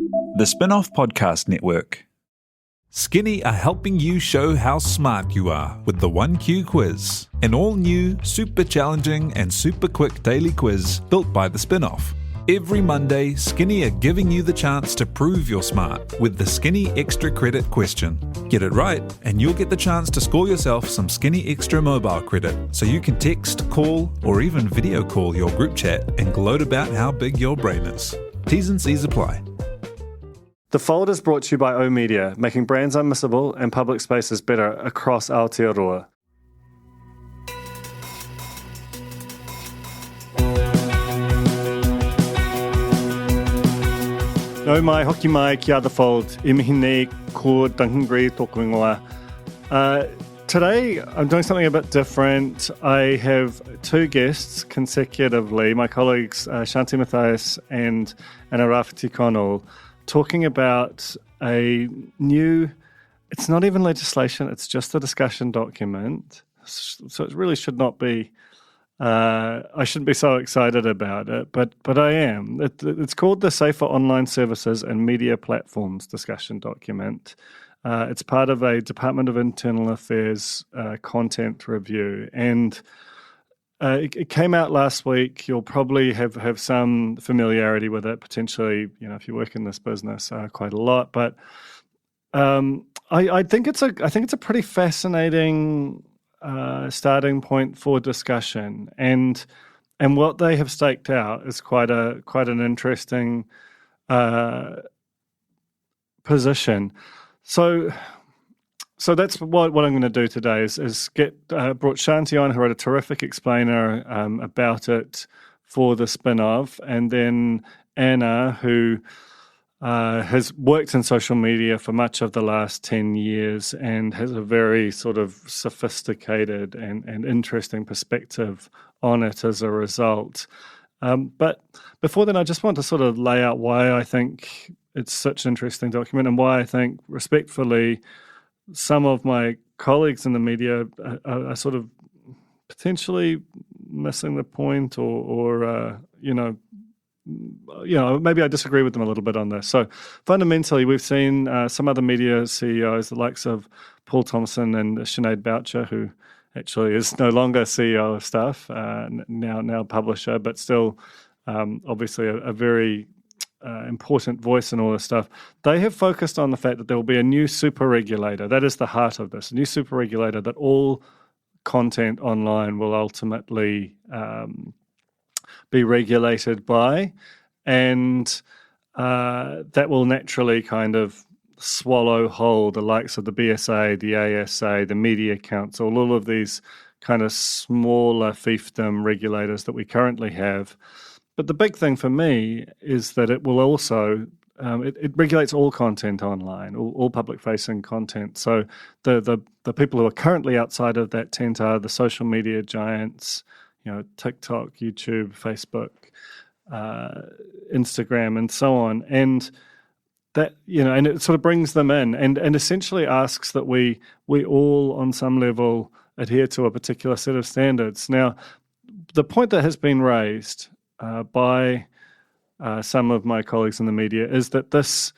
The Spinoff Podcast Network. Skinny are helping you show how smart you are with the 1Q quiz, an all-new, super challenging and super quick daily quiz built by the Spinoff. Every Monday, Skinny are giving you the chance to prove you're smart with the Skinny Extra Credit question. Get it right, and you'll get the chance to score yourself some Skinny Extra mobile credit so you can text, call, or even video call your group chat and gloat about how big your brain is. T's and C's apply. The Fold is brought to you by oMedia, making brands unmissable and public spaces better across Aotearoa. No mai, hoki mai, kia The Fold. E mihi nei ko Duncan Greive tōku ingoa. Today, I'm doing something a bit different. I have two guests consecutively, my colleagues Shanti Mathias and Anna Rawhiti-Connell, talking about a new, it's not even legislation, it's just a discussion document. So it really should not be, I shouldn't be so excited about it, but I am. It's called the Safer Online Services and Media Platforms discussion document. It's part of a Department of Internal Affairs content review, and it came out last week. You'll probably have some familiarity with it, potentially, if you work in this business quite a lot. But I think it's a pretty fascinating starting point for discussion, and what they have staked out is quite an interesting position. So that's what I'm going to do today is get brought Shanti on, who had a terrific explainer about it for the spin-off, and then Anna, who has worked in social media for much of the last 10 years and has a very sort of sophisticated and interesting perspective on it as a result. But before then, I just want to sort of lay out why I think it's such an interesting document and why I think, respectfully, some of my colleagues in the media are sort of potentially missing the point or maybe I disagree with them a little bit on this. So fundamentally, we've seen some other media CEOs, the likes of Paul Thompson and Sinead Boucher, who actually is no longer CEO of Stuff, now publisher, but still obviously a very important voice in all this stuff. They have focused on the fact that there will be a new super regulator. That is the heart of this, a new super regulator that all content online will ultimately be regulated by, and that will naturally kind of swallow whole the likes of the BSA, the ASA, the Media Council, all of these kind of smaller fiefdom regulators that we currently have. But the big thing for me is that it will also, it regulates all content online, all public-facing content. So the people who are currently outside of that tent are the social media giants, TikTok, YouTube, Facebook, Instagram, and so on. And that, and it sort of brings them in and essentially asks that we all, on some level, adhere to a particular set of standards. Now, the point that has been raised by some of my colleagues in the media is that this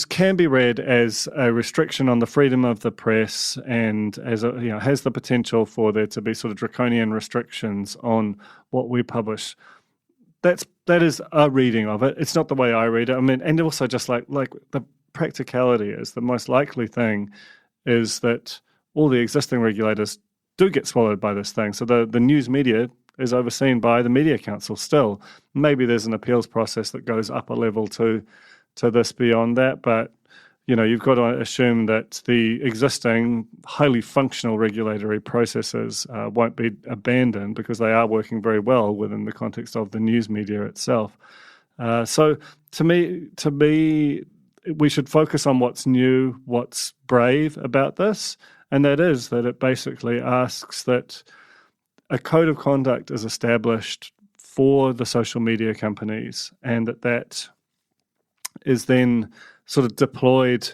can be read as a restriction on the freedom of the press, and as has the potential for there to be sort of draconian restrictions on what we publish. That is a reading of it. It's not the way I read it. I mean, and also just like the practicality is the most likely thing is that all the existing regulators do get swallowed by this thing. So the news media is overseen by the Media Council still. Maybe there's an appeals process that goes up a level to this beyond that, but you've got to assume that the existing highly functional regulatory processes won't be abandoned because they are working very well within the context of the news media itself. So to me, we should focus on what's new, what's brave about this, and that is that it basically asks that a code of conduct is established for the social media companies, and that is then sort of deployed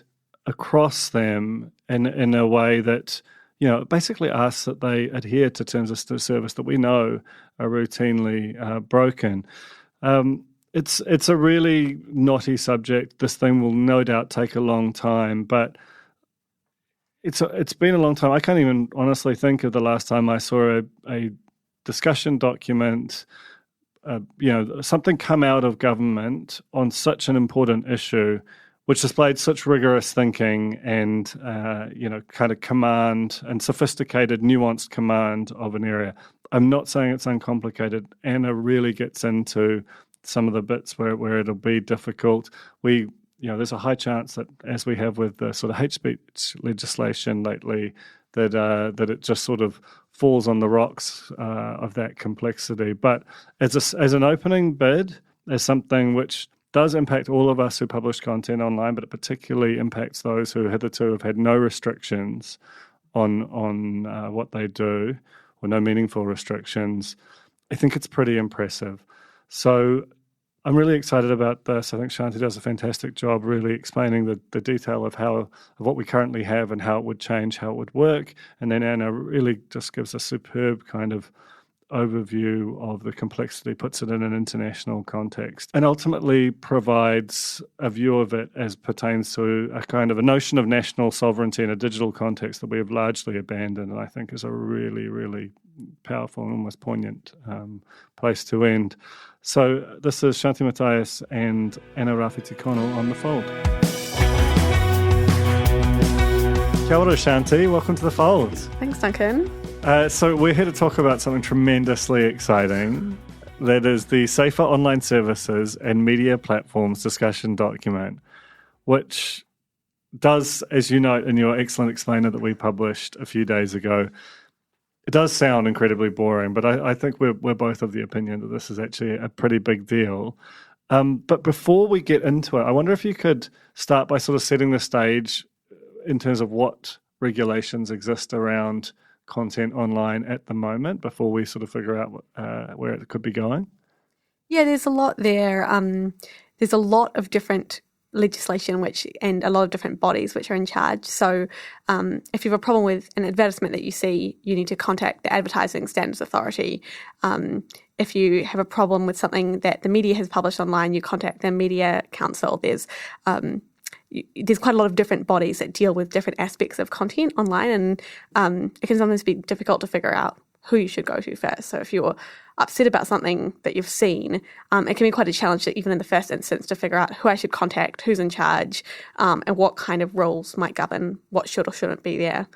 across them in a way that, basically asks that they adhere to terms of service that we know are routinely broken. It's a really knotty subject. This thing will no doubt take a long time, but it's been a long time. I can't even honestly think of the last time I saw a discussion document, something come out of government on such an important issue, which displayed such rigorous thinking and kind of command and sophisticated, nuanced command of an area. I'm not saying it's uncomplicated. Anna really gets into some of the bits where it'll be difficult. There's a high chance that, as we have with the sort of hate speech legislation lately, that it just sort of falls on the rocks of that complexity. But as an opening bid, as something which does impact all of us who publish content online, but it particularly impacts those who hitherto have had no restrictions on what they do, or no meaningful restrictions, I think it's pretty impressive. So I'm really excited about this. I think Shanti does a fantastic job really explaining the detail of what we currently have and how it would change, how it would work. And then Anna really just gives a superb kind of overview of the complexity, puts it in an international context, and ultimately provides a view of it as pertains to a kind of a notion of national sovereignty in a digital context that we have largely abandoned, and I think is a really, really powerful and almost poignant place to end. So this is Shanti Mathias and Anna Rawhiti-Connell on The Fold. Kia ora, Shanti. Welcome to The Fold. Thanks, Duncan. So we're here to talk about something tremendously exciting. That is the Safer Online Services and Media Platforms discussion document, which does, as you note in your excellent explainer that we published a few days ago, it does sound incredibly boring, but I think we're both of the opinion that this is actually a pretty big deal. But before we get into it, I wonder if you could start by sort of setting the stage in terms of what regulations exist around content online at the moment before we sort of figure out where it could be going. Yeah, there's a lot there. There's a lot of different legislation and a lot of different bodies which are in charge. So if you have a problem with an advertisement that you see, you need to contact the Advertising Standards Authority. If you have a problem with something that the media has published online, you contact the Media Council. There's quite a lot of different bodies that deal with different aspects of content online, and it can sometimes be difficult to figure out who you should go to first. So if you're upset about something that you've seen, it can be quite a challenge even in the first instance to figure out who I should contact, who's in charge, and what kind of rules might govern what should or shouldn't be there.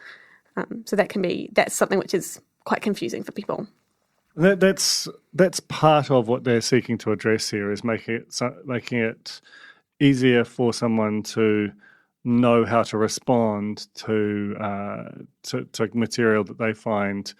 So that's something which is quite confusing for people. That's part of what they're seeking to address here, is making it easier for someone to know how to respond to material that they find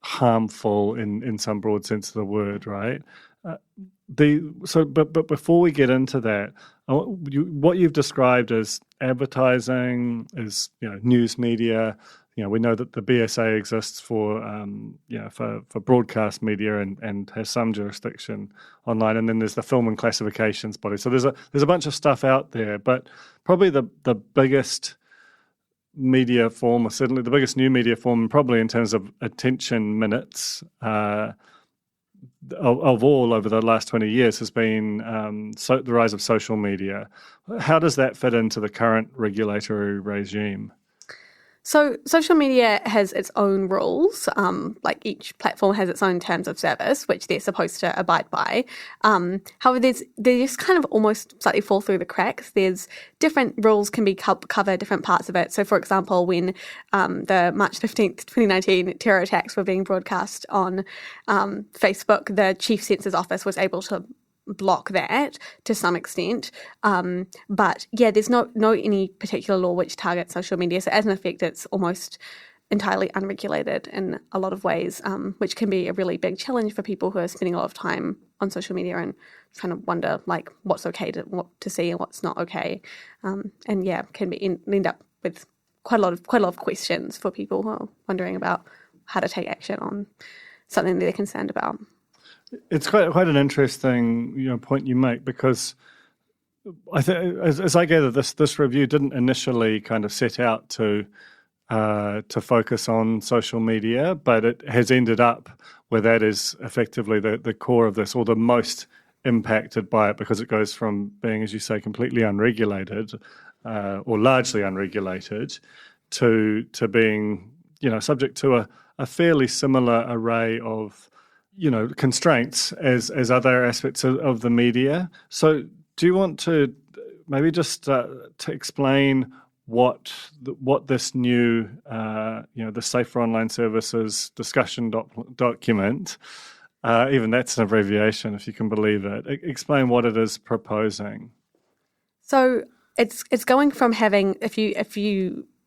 harmful in some broad sense of the word, right? But before we get into that, what you've described as advertising, as news media. We know that the BSA exists for broadcast media and has some jurisdiction online, and then there's the film and classifications body. So there's a bunch of stuff out there, but probably the biggest media form, or certainly the biggest new media form, probably in terms of attention minutes of all over the last 20 years, has been the rise of social media. How does that fit into the current regulatory regime? So social media has its own rules, like each platform has its own terms of service, which they're supposed to abide by. However, they just kind of almost slightly fall through the cracks. There's different rules can be cover different parts of it. So, for example, when the March 15th, 2019 terror attacks were being broadcast on Facebook, the Chief Censor's Office was able to block that to some extent. But yeah, there's no any particular law which targets social media. So as an effect, it's almost entirely unregulated in a lot of ways, which can be a really big challenge for people who are spending a lot of time on social media and trying to wonder what's okay to see and what's not okay. And yeah, can be end up with quite a lot of questions for people who are wondering about how to take action on something that they're concerned about. It's quite an interesting point you make, because I think, as I gather, this review didn't initially kind of set out to focus on social media, but it has ended up where that is effectively the core of this, or the most impacted by it because it goes from being, as you say, completely unregulated or largely unregulated to being, subject to a fairly similar array of, constraints as other aspects of the media. So do you want to maybe just to explain what this new, the Safer Online Services discussion document, even that's an abbreviation, if you can believe it, explain what it is proposing? So it's going from having,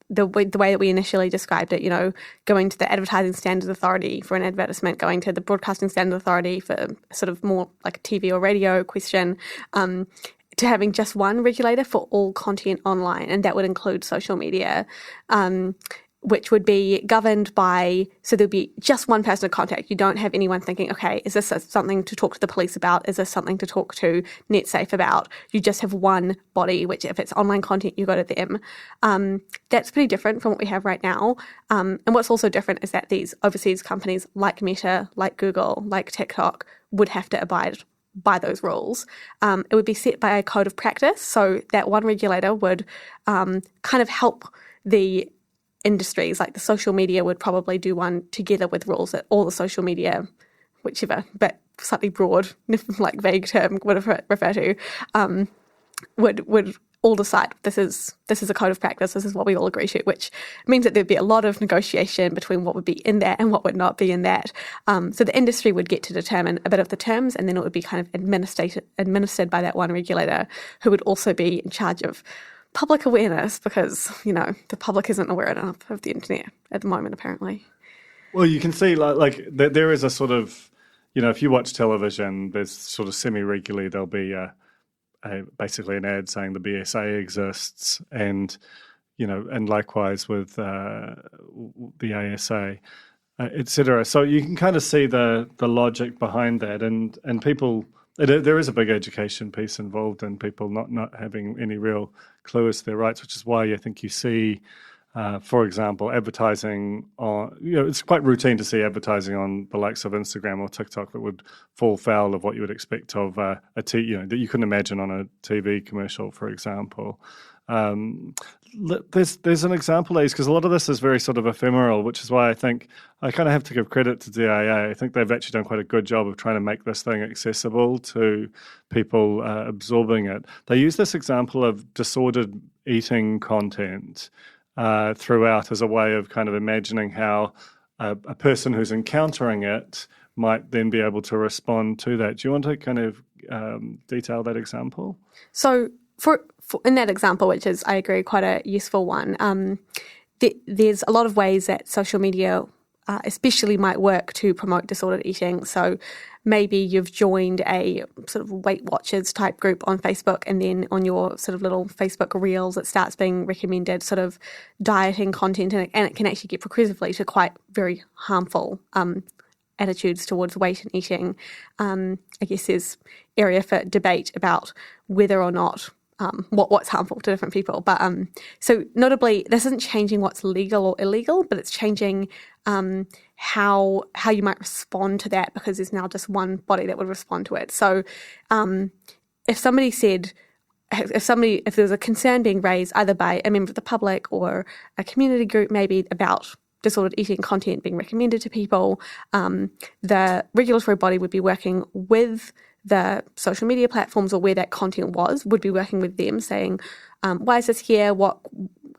the way that we initially described it, going to the Advertising Standards Authority for an advertisement, going to the Broadcasting Standards Authority for sort of more like a TV or radio question, to having just one regulator for all content online, and that would include social media, which would be governed by, so there'd be just one person of contact. You don't have anyone thinking, okay, is this something to talk to the police about? Is this something to talk to NetSafe about? You just have one body, which if it's online content, you go to them. That's pretty different from what we have right now. And what's also different is that these overseas companies like Meta, like Google, like TikTok would have to abide by those rules. It would be set by a code of practice. So that one regulator would kind of help the industries, like the social media would probably do one together with rules that all the social media, whichever, but slightly broad, like vague term would refer to, would all decide this is a code of practice, this is what we all agree to, which means that there'd be a lot of negotiation between what would be in that and what would not be in that. So the industry would get to determine a bit of the terms, and then it would be kind of administered by that one regulator, who would also be in charge of public awareness, because, the public isn't aware enough of the internet at the moment, apparently. Well, you can see like there is a sort of, if you watch television, there's sort of semi-regularly there'll be basically an ad saying the BSA exists, and and likewise with the ASA, etc. So you can kind of see the logic behind that, and people. There is a big education piece involved in people not having any real clue as to their rights, which is why I think you see, for example, advertising on, it's quite routine to see advertising on the likes of Instagram or TikTok that would fall foul of what you would expect of that you couldn't imagine on a TV commercial, for example. There's an example, because a lot of this is very sort of ephemeral, which is why I think I kind of have to give credit to DIA. I think they've actually done quite a good job of trying to make this thing accessible to people absorbing it. They use this example of disordered eating content throughout as a way of kind of imagining how a person who's encountering it might then be able to respond to that. Do you want to kind of detail that example? So for in that example, which is, I agree, quite a useful one, there's a lot of ways that social media especially might work to promote disordered eating. So maybe you've joined a sort of Weight Watchers type group on Facebook, and then on your sort of little Facebook reels, it starts being recommended sort of dieting content, and it can actually get progressively to quite very harmful attitudes towards weight and eating. I guess there's area for debate about whether or not what's harmful to different people. But so notably, this isn't changing what's legal or illegal, but it's changing how you might respond to that, because there's now just one body that would respond to it. So if there was a concern being raised either by a member of the public or a community group maybe about disordered eating content being recommended to people, the regulatory body would be working with the social media platforms, or where that content would be working with them, saying, why is this here?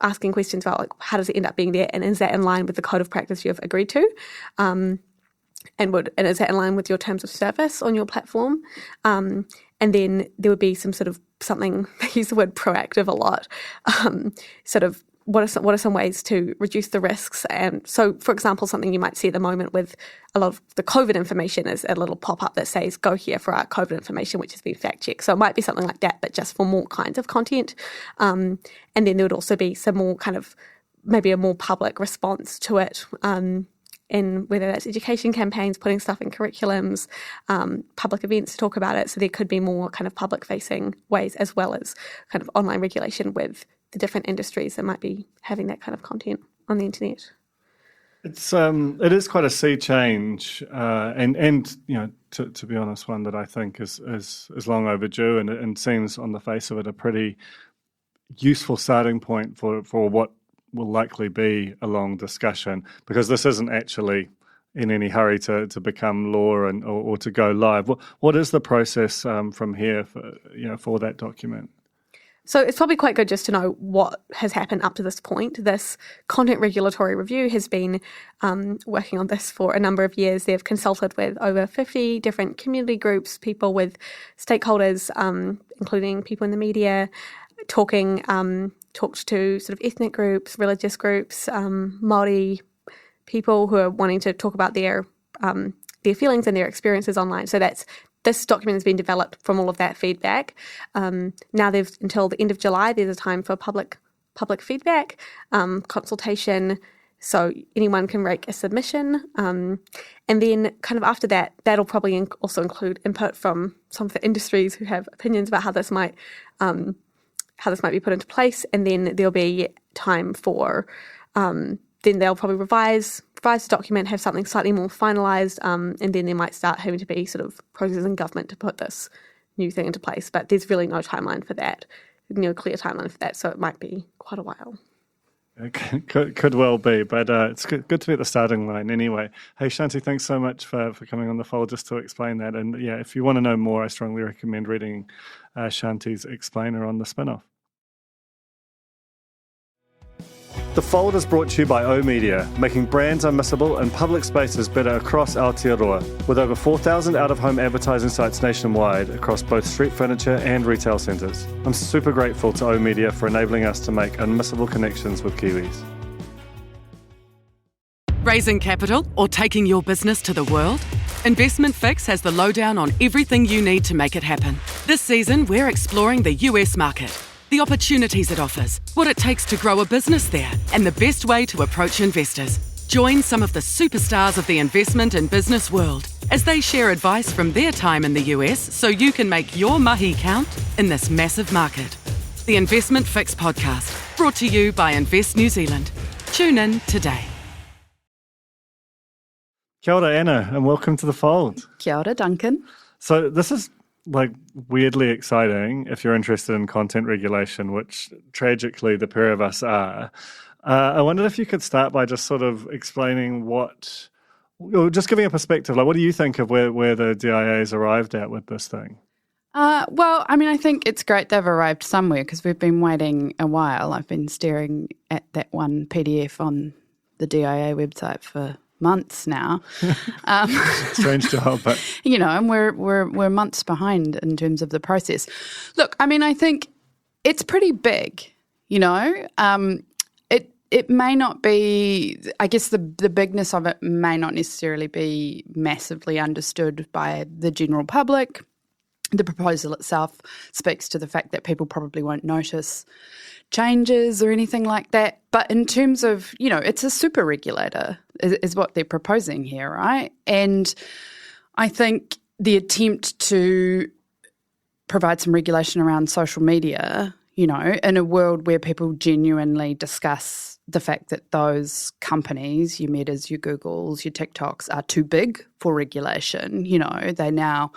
Asking questions about, like, how does it end up being there? And is that in line with the code of practice you've agreed to? And is that in line with your terms of service on your platform? And then there would be something, they use the word proactive a lot, sort of, what are some ways to reduce the risks? And so, for example, something you might see at the moment with a lot of the COVID information is a little pop-up that says, go here for our COVID information, which has been fact-checked. So it might be something like that, but just for more kinds of content. And then there would also be some more kind of, maybe a more public response to it, in whether that's education campaigns, putting stuff in curriculums, public events to talk about it. So there could be more kind of public-facing ways, as well as kind of online regulation with the different industries that might be having that kind of content on the internet. It is quite a sea change, and to be honest, one that I think is long overdue, and seems on the face of it a pretty useful starting point for what will likely be a long discussion, because this isn't actually in any hurry to become law or to go live. What is the process from here for that document? So it's probably quite good just to know what has happened up to this point. This Content Regulatory Review has been working on this for a number of years. They've consulted with over 50 different community groups, people with stakeholders, including people in the media, talked to sort of ethnic groups, religious groups, Māori people who are wanting to talk about their feelings and their experiences online. So this document has been developed from all of that feedback. Now until the end of July, there's a time for public feedback, consultation, so anyone can make a submission. And then kind of after that, that'll probably also include input from some of the industries who have opinions about how this might be put into place. And then there'll be time for, then they'll probably revise the document, have something slightly more finalised, and then there might start having to be sort of processes in government to put this new thing into place. But there's really no timeline for that, no clear timeline for that, so it might be quite a while. Could well be, but it's good to be at the starting line anyway. Hey, Shanti, thanks so much for coming on the fold just to explain that. And yeah, if you want to know more, I strongly recommend reading Shanti's explainer on the Spinoff. The Fold is brought to you by oOh!media, making brands unmissable and public spaces better across Aotearoa, with over 4,000 out-of-home advertising sites nationwide across both street furniture and retail centres. I'm super grateful to oOh!media for enabling us to make unmissable connections with Kiwis. Raising capital or taking your business to the world? Investment Fix has the lowdown on everything you need to make it happen. This season, we're exploring the US market, the opportunities it offers, what it takes to grow a business there, and the best way to approach investors. Join some of the superstars of the investment and business world as they share advice from their time in the US so you can make your mahi count in this massive market. The Investment Fix podcast, brought to you by Invest New Zealand. Tune in today. Kia ora, Anna, and welcome to the Fold. Kia ora, Duncan. So this is weirdly exciting if you're interested in content regulation, which tragically the pair of us are. I wondered if you could start by just sort of explaining or just giving a perspective. What do you think of where the DIA's arrived at with this thing? I think it's great they've arrived somewhere because we've been waiting a while. I've been staring at that one PDF on the DIA website for months now. Strange job, but and we're months behind in terms of the process. Look, I think it's pretty big. It may not be. I guess the bigness of it may not necessarily be massively understood by the general public. The proposal itself speaks to the fact that people probably won't notice changes or anything like that. But in terms of, it's a super regulator is what they're proposing here, right? And I think the attempt to provide some regulation around social media, in a world where people genuinely discuss the fact that those companies, your Metas, your Googles, your TikToks, are too big for regulation, they now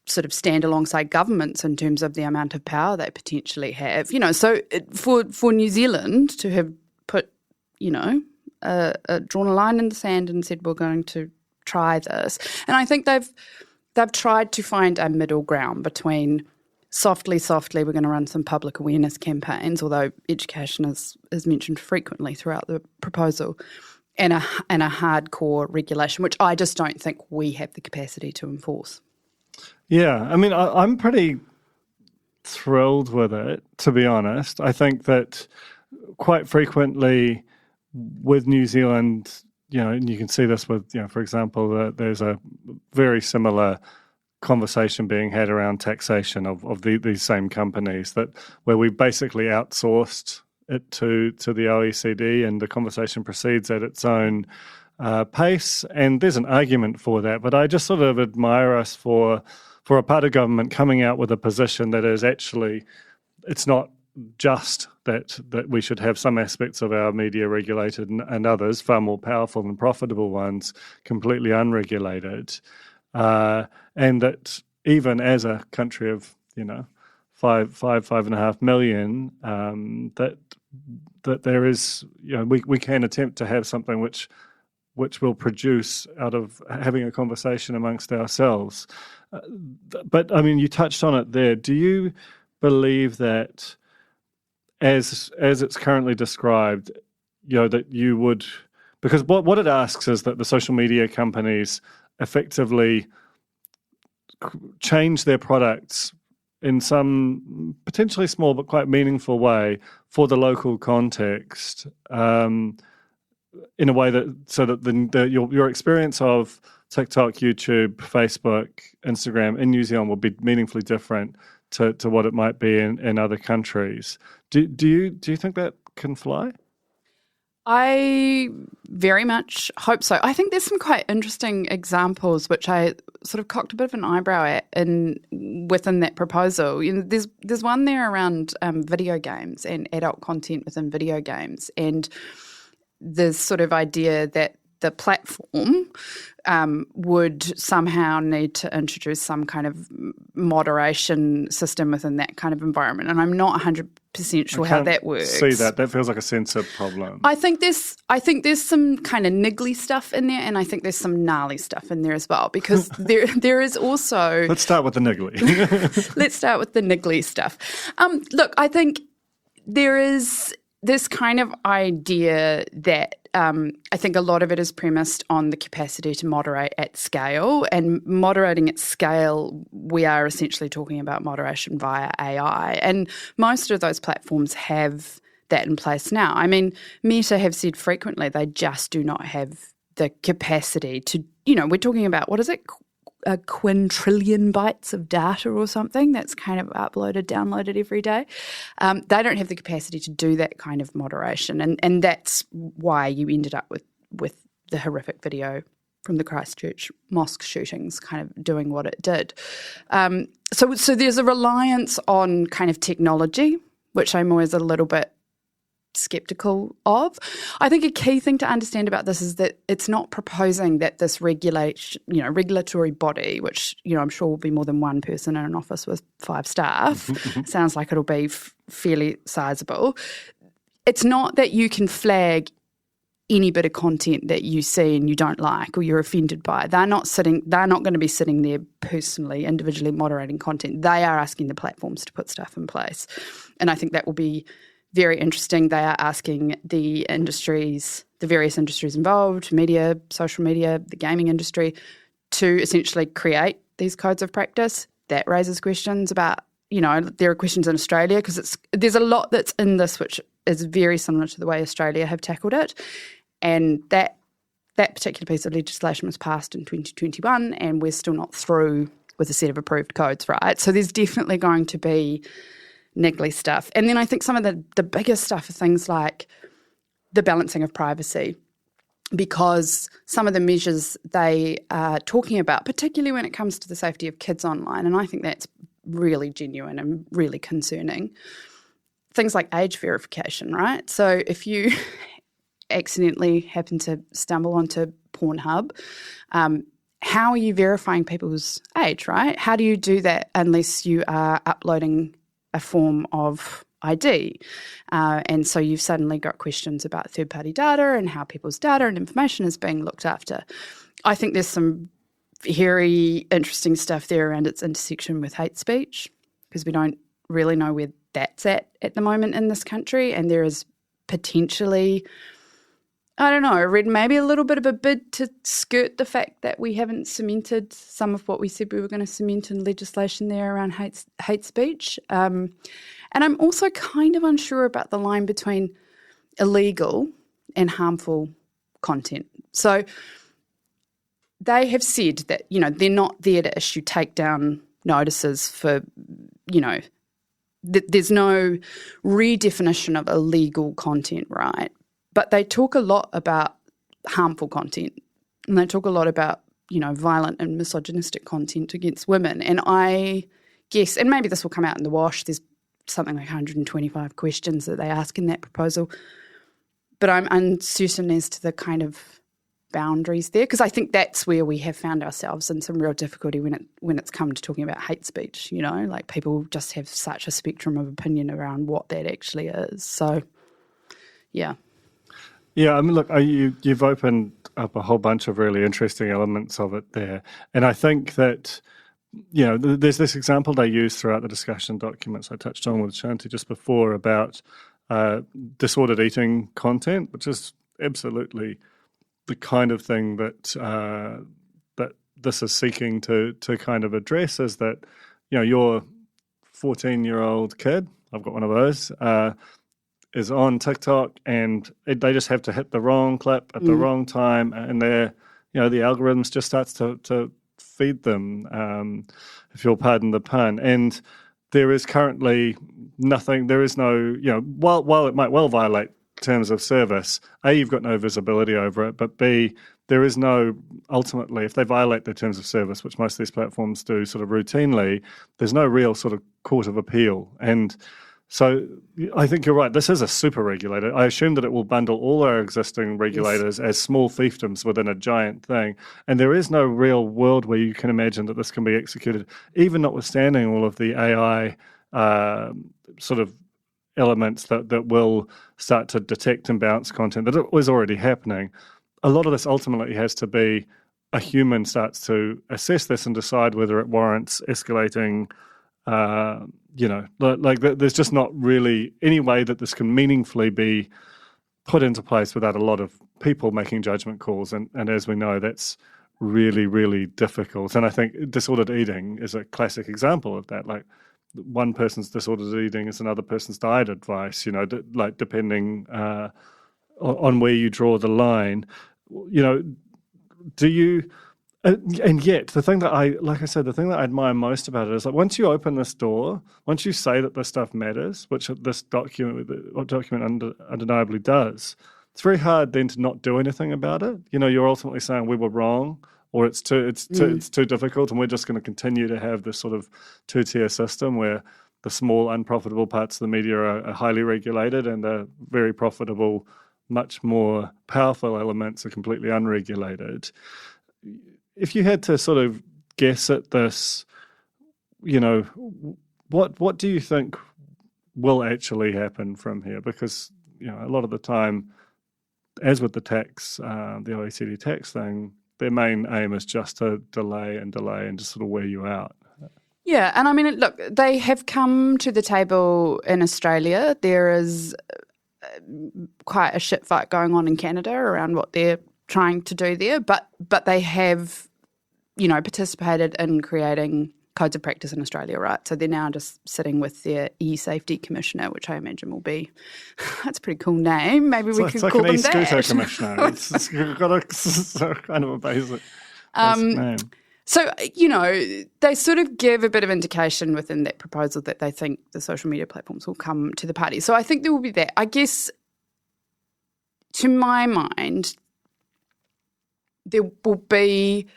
sort of stand alongside governments in terms of the amount of power they potentially have. So for New Zealand to have put, drawn a line in the sand and said we're going to try this, and I think they've tried to find a middle ground between softly we're going to run some public awareness campaigns, although education is mentioned frequently throughout the proposal, and a hardcore regulation, which I just don't think we have the capacity to enforce. Yeah, I'm pretty thrilled with it, to be honest. I think that quite frequently with New Zealand, and you can see this with, for example, there's a very similar conversation being had around taxation of these same companies, where we basically outsourced it to the OECD, and the conversation proceeds at its own pace. And there's an argument for that, but I just sort of admire us for a part of government coming out with a position that is actually, it's not just that we should have some aspects of our media regulated and others, far more powerful and profitable ones, completely unregulated, and that even as a country of 5.5 million, that there is, we can attempt to have something which will produce out of having a conversation amongst ourselves. But I mean, you touched on it there. Do you believe that, as it's currently described, that you would, because what it asks is that the social media companies effectively change their products in some potentially small but quite meaningful way for the local context, in a way so that your experience of TikTok, YouTube, Facebook, Instagram in New Zealand will be meaningfully different to what it might be in other countries. Do you think that can fly? I very much hope so. I think there's some quite interesting examples which I sort of cocked a bit of an eyebrow at within that proposal. There's one there around video games and adult content within video games, and the sort of idea that the platform would somehow need to introduce some kind of moderation system within that kind of environment. And I'm not 100% sure how that works. See that. That feels like a censor problem. I think there's some kind of niggly stuff in there, and I think there's some gnarly stuff in there as well, because there is also... Let's start with the niggly. Let's start with the niggly stuff. Look, I think there is this kind of idea that I think a lot of it is premised on the capacity to moderate at scale, and moderating at scale, we are essentially talking about moderation via AI, and most of those platforms have that in place now. I mean, Meta have said frequently they just do not have the capacity to, we're talking about, what is it, a quintillion bytes of data or something that's kind of uploaded, downloaded every day. They don't have the capacity to do that kind of moderation, and that's why you ended up with the horrific video from the Christchurch mosque shootings kind of doing what it did. So there's a reliance on kind of technology, which I'm always a little bit skeptical of. I think a key thing to understand about this is that it's not proposing that this regulatory body, which I'm sure will be more than one person in an office with 5 staff, sounds like it'll be fairly sizable. It's not that you can flag any bit of content that you see and you don't like or you're offended by. They're not going to be sitting there personally, individually moderating content. They are asking the platforms to put stuff in place, and I think that will be very interesting. They are asking the various industries involved, media, social media, the gaming industry, to essentially create these codes of practice. That raises questions about, there are questions in Australia, because there's a lot that's in this which is very similar to the way Australia have tackled it. And that particular piece of legislation was passed in 2021, and we're still not through with a set of approved codes, right? So there's definitely going to be niggly stuff. And then I think some of the biggest stuff are things like the balancing of privacy, because some of the measures they are talking about, particularly when it comes to the safety of kids online, and I think that's really genuine and really concerning, things like age verification, right? So if you accidentally happen to stumble onto Pornhub, how are you verifying people's age, right? How do you do that unless you are uploading a form of ID? And so you've suddenly got questions about third-party data and how people's data and information is being looked after. I think there's some very interesting stuff there around its intersection with hate speech, because we don't really know where that's at the moment in this country, and there is potentially, I don't know, I read maybe a little bit of a bid to skirt the fact that we haven't cemented some of what we said we were going to cement in legislation there around hate speech. And I'm also kind of unsure about the line between illegal and harmful content. So they have said that, they're not there to issue takedown notices for, there's no redefinition of illegal content, right? But they talk a lot about harmful content, and they talk a lot about, violent and misogynistic content against women. And I guess, and maybe this will come out in the wash, there's something like 125 questions that they ask in that proposal. But I'm uncertain as to the kind of boundaries there, because I think that's where we have found ourselves in some real difficulty when it's come to talking about hate speech. Like people just have such a spectrum of opinion around what that actually is. So, yeah. Yeah, I mean, look, you've opened up a whole bunch of really interesting elements of it there. And I think that, there's this example they use throughout the discussion documents I touched on with Shanti just before about disordered eating content, which is absolutely the kind of thing that that this is seeking to kind of address, is that, your 14-year-old kid, I've got one of those, is on TikTok, and they just have to hit the wrong clip at the wrong time, and the algorithms just starts to feed them, if you'll pardon the pun. And there is currently nothing. There is no, while it might well violate terms of service, A, you've got no visibility over it, but B, there is no, ultimately, if they violate their terms of service, which most of these platforms do sort of routinely, there's no real sort of court of appeal. And so I think you're right. This is a super regulator. I assume that it will bundle all our existing regulators as small fiefdoms within a giant thing. And there is no real world where you can imagine that this can be executed, even notwithstanding all of the AI sort of elements that will start to detect and bounce content that was already happening. A lot of this ultimately has to be a human starts to assess this and decide whether it warrants escalating. There's just not really any way that this can meaningfully be put into place without a lot of people making judgment calls. And as we know, that's really, really difficult. And I think disordered eating is a classic example of that. Like, one person's disordered eating is another person's diet advice, depending on where you draw the line. Do you... and yet, the thing that I admire most about it is, like, once you open this door, once you say that this stuff matters, which this document undeniably does, it's very hard then to not do anything about it. You're ultimately saying we were wrong, or it's too difficult, and we're just going to continue to have this sort of two-tier system where the small, unprofitable parts of the media are highly regulated, and the very profitable, much more powerful elements are completely unregulated. If you had to sort of guess at this, what do you think will actually happen from here? Because, a lot of the time, as with the tax, the OECD tax thing, their main aim is just to delay and just sort of wear you out. Yeah, and I mean, look, they have come to the table in Australia. There is quite a shit fight going on in Canada around what they're trying to do there, but they have, participated in creating codes of practice in Australia, right? So they're now just sitting with their e-safety commissioner, which I imagine will be, that's a pretty cool name. Maybe we could call them that. It's like an e-scooter commissioner. It's got a kind of a basic name. So, they sort of give a bit of indication within that proposal that they think the social media platforms will come to the party. So I think there will be that. I guess, to my mind, there will be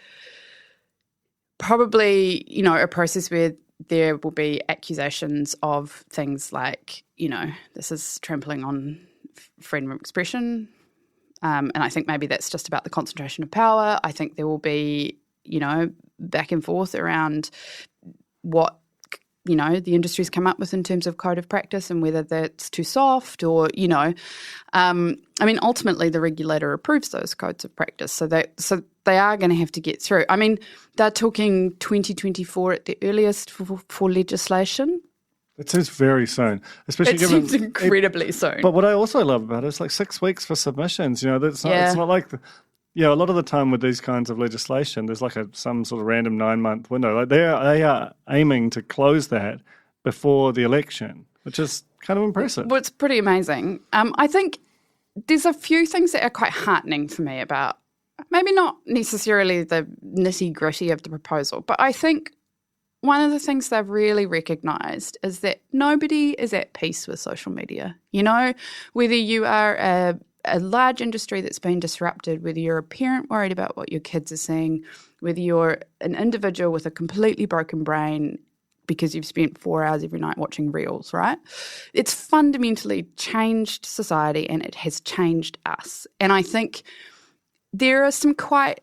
probably, a process where there will be accusations of things like, this is trampling on freedom of expression. And I think maybe that's just about the concentration of power. I think there will be, back and forth around what, the industry's come up with in terms of code of practice and whether that's too soft or, ultimately the regulator approves those codes of practice. So they are going to have to get through. I mean, they're talking 2024 at the earliest for legislation. It seems very soon, especially given seems incredibly soon. But what I also love about it is like 6 weeks for submissions. It's not like a lot of the time with these kinds of legislation, there's like some sort of random 9-month window. Like they are aiming to close that before the election, which is kind of impressive. Well, it's pretty amazing. I think there's a few things that are quite heartening for me about maybe not necessarily the nitty-gritty of the proposal, but I think one of the things they've really recognised is that nobody is at peace with social media. Whether you are a large industry that's been disrupted, whether you're a parent worried about what your kids are seeing, whether you're an individual with a completely broken brain because you've spent 4 hours every night watching reels, right? It's fundamentally changed society and it has changed us. And I think there are some quite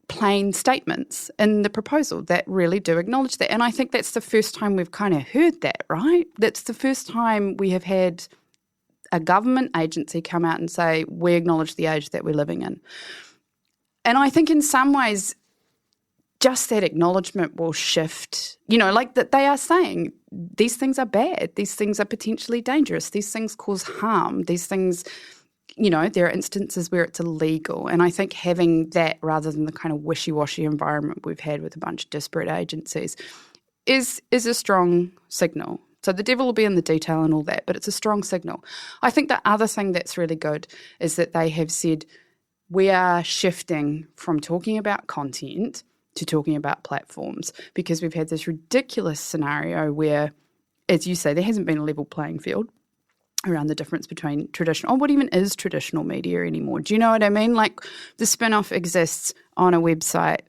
plain statements in the proposal that really do acknowledge that. And I think that's the first time we've kind of heard that, right? That's the first time we have had a government agency come out and say, we acknowledge the age that we're living in. And I think in some ways, just that acknowledgement will shift, that they are saying these things are bad, these things are potentially dangerous, these things cause harm, these things, there are instances where it's illegal. And I think having that rather than the kind of wishy-washy environment we've had with a bunch of disparate agencies is a strong signal. So the devil will be in the detail and all that, but it's a strong signal. I think the other thing that's really good is that they have said we are shifting from talking about content to talking about platforms, because we've had this ridiculous scenario where, as you say, there hasn't been a level playing field around the difference between traditional, or what even is traditional media anymore. Do you know what I mean? Like the Spinoff exists on a website,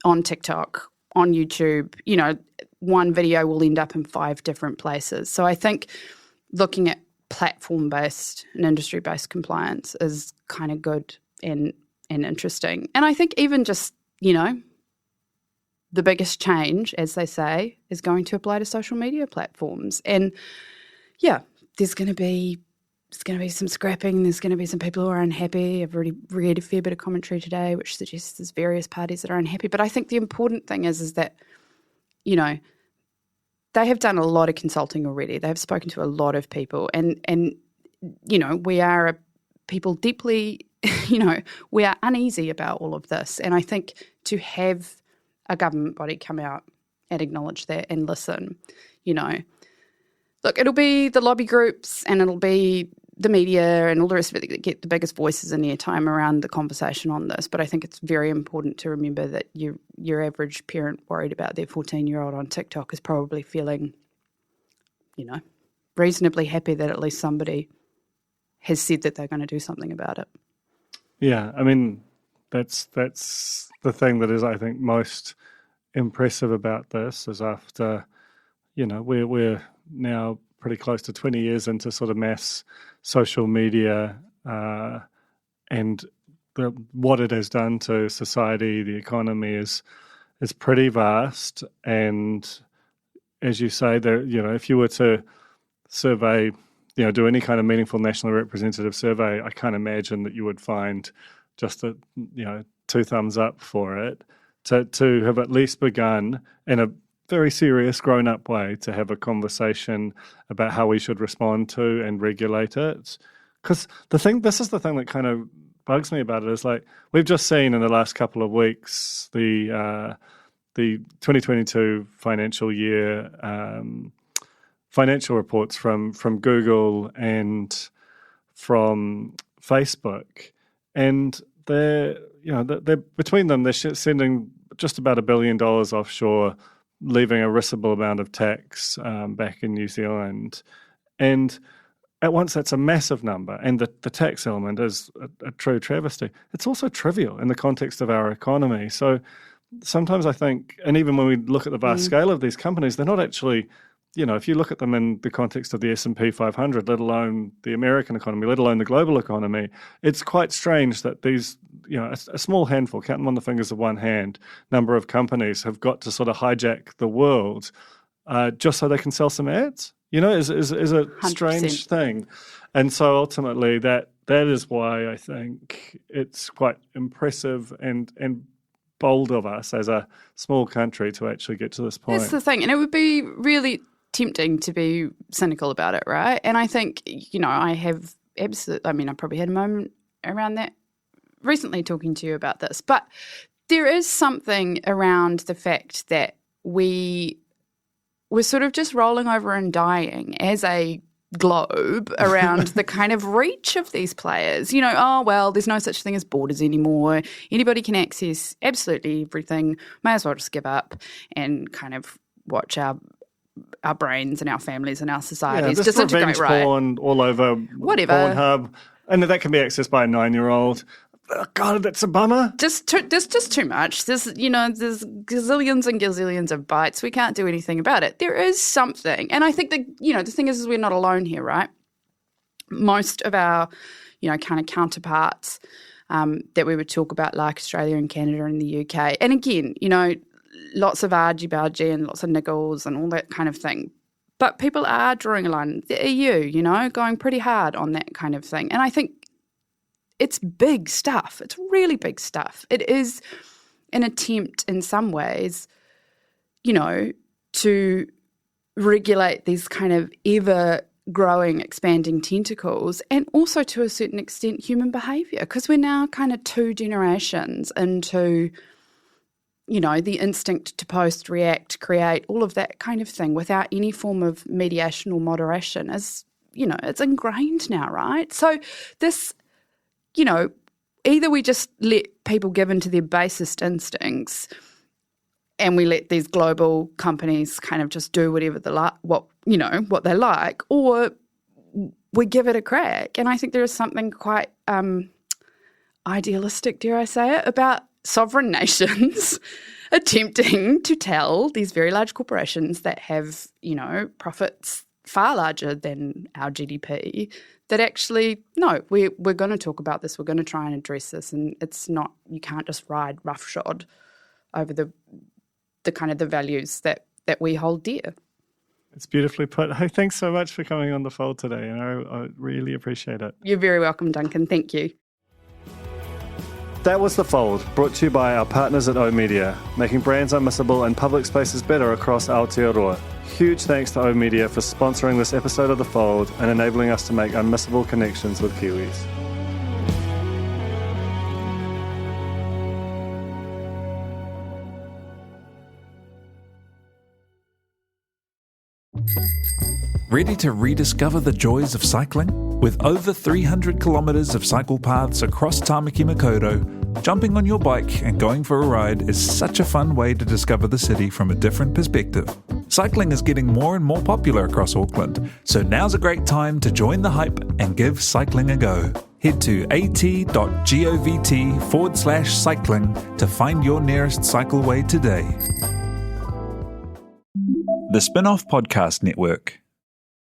on TikTok, on YouTube. One video will end up in 5 different places. So I think looking at platform-based and industry-based compliance is kind of good and interesting. And I think even just, the biggest change, as they say, is going to apply to social media platforms. And yeah, there's going to be some scrapping. There's going to be some people who are unhappy. I've already read a fair bit of commentary today which suggests there's various parties that are unhappy. But I think the important thing is that, they have done a lot of consulting already. They have spoken to a lot of people. And we are people deeply, we are uneasy about all of this. And I think to have a government body come out and acknowledge that and listen, look, it'll be the lobby groups and it'll be the media and all the rest of it that get the biggest voices and airtime around the conversation on this. But I think it's very important to remember that your average parent worried about their 14-year-old on TikTok is probably feeling, reasonably happy that at least somebody has said that they're going to do something about it. Yeah, I mean, that's the thing that is, I think, most impressive about this is after, we're now pretty close to 20 years into sort of mass social media and what it has done to society, the economy is pretty vast. And as you say, there, if you were to survey, do any kind of meaningful nationally representative survey, I can't imagine that you would find just 2 thumbs up for it to have at least begun in a very serious grown-up way to have a conversation about how we should respond to and regulate it. Because this is the thing that kind of bugs me about it is we've just seen in the last couple of weeks the 2022 financial year financial reports from Google and from Facebook, and they're between them they're sending just about $1 billion offshore, leaving a risible amount of tax back in New Zealand. And at once that's a massive number, and the tax element is a true travesty. It's also trivial in the context of our economy. So sometimes I think, and even when we look at the vast scale of these companies, they're not actually, if you look at them in the context of the S&P 500, let alone the American economy, let alone the global economy, it's quite strange that these, a small handful, count them on the fingers of one hand, number of companies have got to sort of hijack the world just so they can sell some ads. Is a strange 100%. Thing. And so ultimately that is why I think it's quite impressive and bold of us as a small country to actually get to this point. That's the thing. And it would be really tempting to be cynical about it, right? And I think, I have I probably had a moment around that recently talking to you about this. But there is something around the fact that we're sort of just rolling over and dying as a globe around the kind of reach of these players. There's no such thing as borders anymore. Anybody can access absolutely everything. May as well just give up and kind of watch our brains and our families and our societies disintegrate, revenge porn all over whatever Pornhub, and that can be accessed by a 9-year-old. oh, God, that's a bummer. There's just too much. There's gazillions and gazillions of bytes. We can't do anything about it. There is something. And I think that, the thing is we're not alone here, right? Most of our, kind of counterparts that we would talk about, like Australia and Canada and the UK. And again, lots of argy-bargy and lots of niggles and all that kind of thing. But people are drawing a line. The EU, going pretty hard on that kind of thing. And I think it's big stuff. It's really big stuff. It is an attempt in some ways, to regulate these kind of ever-growing, expanding tentacles, and also to a certain extent human behaviour, because we're now kind of 2 generations into the instinct to post, react, create, all of that kind of thing without any form of mediation or moderation is, it's ingrained now, right? So this, either we just let people give into their basest instincts and we let these global companies kind of just do whatever what they like, or we give it a crack. And I think there is something quite idealistic, dare I say it, about sovereign nations attempting to tell these very large corporations that have, profits far larger than our GDP that actually, no, we're going to talk about this, we're going to try and address this, and it's not, you can't just ride roughshod over the kind of the values that we hold dear. It's beautifully put. Hey, thanks so much for coming on The Fold today. I really appreciate it. You're very welcome, Duncan. Thank you. That was The Fold, brought to you by our partners at oOh!media, making brands unmissable and public spaces better across Aotearoa. Huge thanks to oOh!media for sponsoring this episode of The Fold and enabling us to make unmissable connections with Kiwis. Ready to rediscover the joys of cycling? With over 300 kilometres of cycle paths across Tāmaki Makaurau, jumping on your bike and going for a ride is such a fun way to discover the city from a different perspective. Cycling is getting more and more popular across Auckland, so now's a great time to join the hype and give cycling a go. Head to at.govt/cycling to find your nearest cycleway today. The Spinoff Podcast Network.